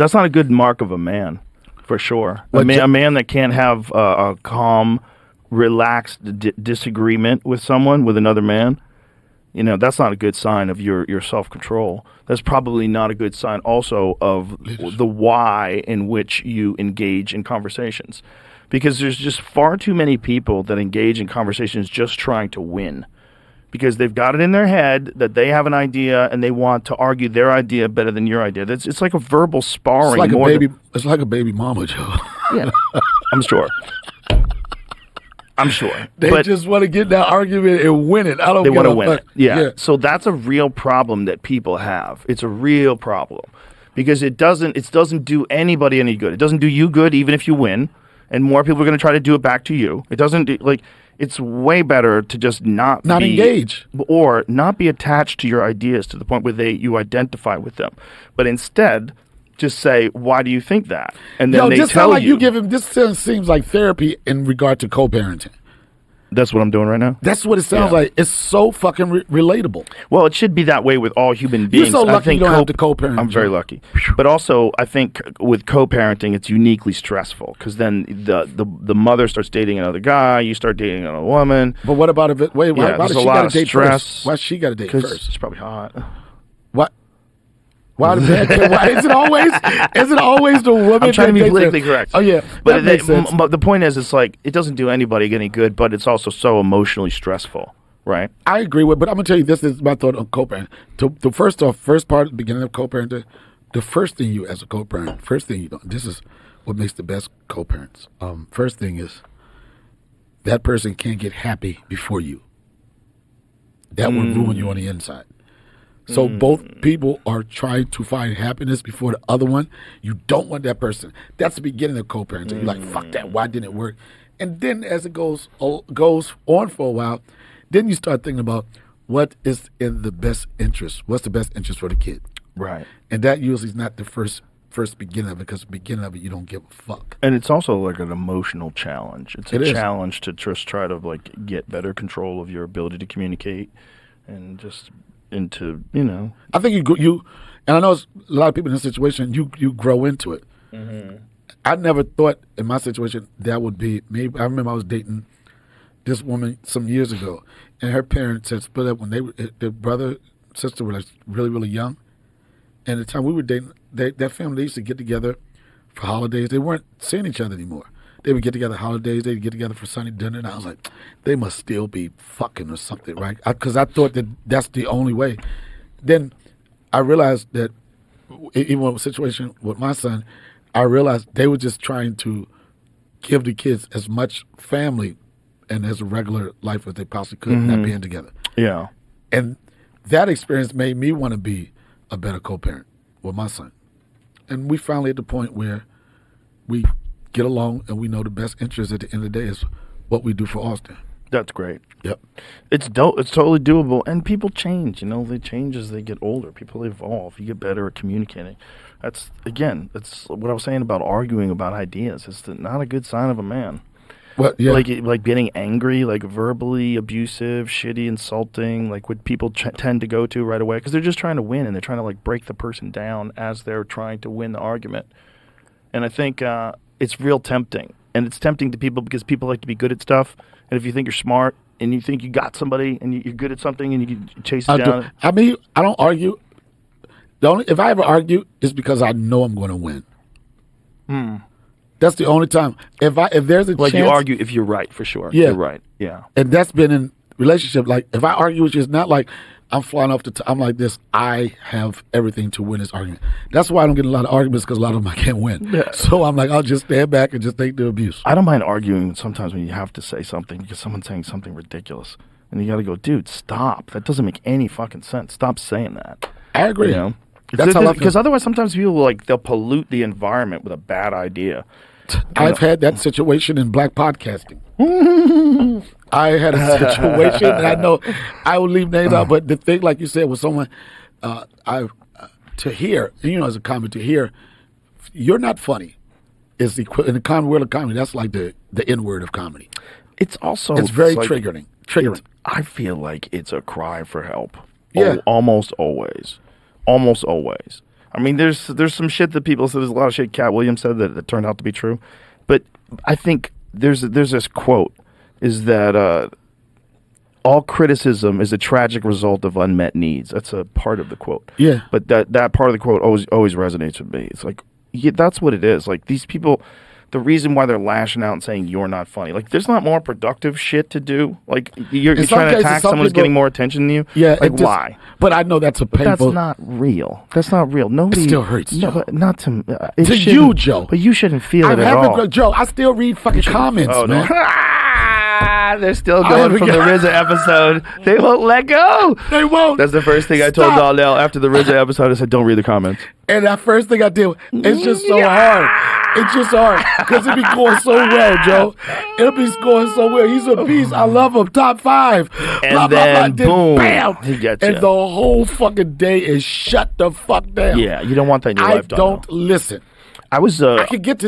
That's not a good mark of a man, for sure. A man that can't have a calm, relaxed disagreement with another man. That's not a good sign of your self-control. That's probably not a good sign also of the why in which you engage in conversations. Because there's just far too many people that engage in conversations just trying to win. Because they've got it in their head that they have an idea and they want to argue their idea better than your idea. It's like a verbal sparring. It's like a baby mama, Joe. Yeah, I'm sure. They just want to get that argument and win it. They want to win it. Yeah. So that's a real problem that people have. It's a real problem because it doesn't do anybody any good. It doesn't do you good even if you win, and more people are going to try to do it back to you. It doesn't it's way better to just not engage or not be attached to your ideas to the point where you identify with them, but instead just say, why do you think that? And then they tell you. This seems like therapy in regard to co-parenting. That's what I'm doing right now? That's what it sounds like. It's so fucking relatable. Well, it should be that way with all human beings. You're so lucky you don't have to co-parent. I'm very lucky. But also, I think with co-parenting, it's uniquely stressful because then the mother starts dating another guy, you start dating another woman. But what about if why does she got to date stress first? Why she got to date first? Because she's probably hot. What? Why is it always the woman? I'm trying to be politically correct. Oh yeah, but the point is, it's like it doesn't do anybody any good, but it's also so emotionally stressful, right? I agree with, but I'm gonna tell you this is my thought on co-parenting. The first part, the beginning of co-parenting, the first thing you as a co-parent, this is what makes the best co-parents. First thing is that person can't get happy before you. That would ruin you on the inside. So both people are trying to find happiness before the other one. You don't want that person. That's the beginning of co-parenting. You're like, fuck that. Why didn't it work? And then as it goes on for a while, then you start thinking about what is in the best interest. What's the best interest for the kid? Right. And that usually is not the first beginning of it, because the beginning of it, you don't give a fuck. And it's also like an emotional challenge. It's a challenge to just try to get better control of your ability to communicate and just into, I think you and I know a lot of people in this situation, you grow into it. Mm-hmm. I never thought in my situation that would be, maybe I remember I was dating this woman some years ago, and her parents had split up when their brother sister were really, really young. And the time we were dating, that family, they used to get together for holidays. They weren't seeing each other anymore. They would get together holidays. They'd get together for Sunday dinner. And I was like, they must still be fucking or something, right? Because I thought that's the only way. Then I realized that even with a situation with my son, I realized they were just trying to give the kids as much family and as a regular life as they possibly could, not being together. Yeah. And that experience made me want to be a better co-parent with my son. And we finally at the point where we get along and we know the best interest at the end of the day is what we do for Austin. That's great. Yep. It's totally doable. And people change, they change as they get older. People evolve. You get better at communicating. That's what I was saying about arguing about ideas. It's not a good sign of a man. Well, yeah. Like getting angry, like verbally abusive, shitty, insulting, like what people tend to go to right away, because they're just trying to win and they're trying to break the person down as they're trying to win the argument. And I think it's real tempting, and it's tempting to people because people like to be good at stuff. And if you think you're smart and you think you got somebody and you're good at something and you can chase it down. I mean, I don't argue. If I ever argue, it's because I know I'm going to win. That's the only time. If there's a chance, you argue if you're right, for sure. Yeah. You're right. Yeah. And that's been in relationship. Like if I argue with you, it's not like I'm flying off I'm like this. I have everything to win this argument. That's why I don't get a lot of arguments, because a lot of them I can't win. Yeah. So I'm like, I'll just stand back and just take the abuse. I don't mind arguing sometimes when you have to say something because someone's saying something ridiculous. And you got to go, dude, stop. That doesn't make any fucking sense. Stop saying that. I agree. That's how I feel. Because otherwise sometimes people they'll pollute the environment with a bad idea. I've had that situation in black podcasting. I had a situation, and I know I will leave names out, but the thing, like you said, with someone, to hear, as a comic, to hear, you're not funny, is in the common world of comedy. That's like the N word of comedy. It's also very triggering. I feel like it's a cry for help. Yeah. Almost always. I mean, there's some shit that people said. There's a lot of shit Cat Williams said that turned out to be true, but I think there's this quote is that all criticism is a tragic result of unmet needs. That's a part of the quote. Yeah. But that part of the quote always resonates with me. It's like, yeah, that's what it is. Like these people, the reason why they're lashing out and saying you're not funny, like there's not more productive shit to do. Like you're trying to attack someone who's getting more attention than you. Yeah. Like why? But I know that's a painful. That's not real. That's not real. Nobody. It still hurts, no, Joe. not to To you, Joe. But you shouldn't feel it at all. Joe, I still read fucking comments, man. They're still going from the RZA episode. They won't let go. They won't. That's the first thing I told Donnell after the RZA episode. I said, don't read the comments. And that first thing I did, it's just so hard. It's just hard because it be going so well, Joe. It'll be going so well. He's a beast. I love him. Top 5. And blah, then, blah, blah. boom, bam. he gets and you. the whole fucking day is shut the fuck down. Yeah, you don't want that in your life, Donnell. I don't listen. I was. I could get to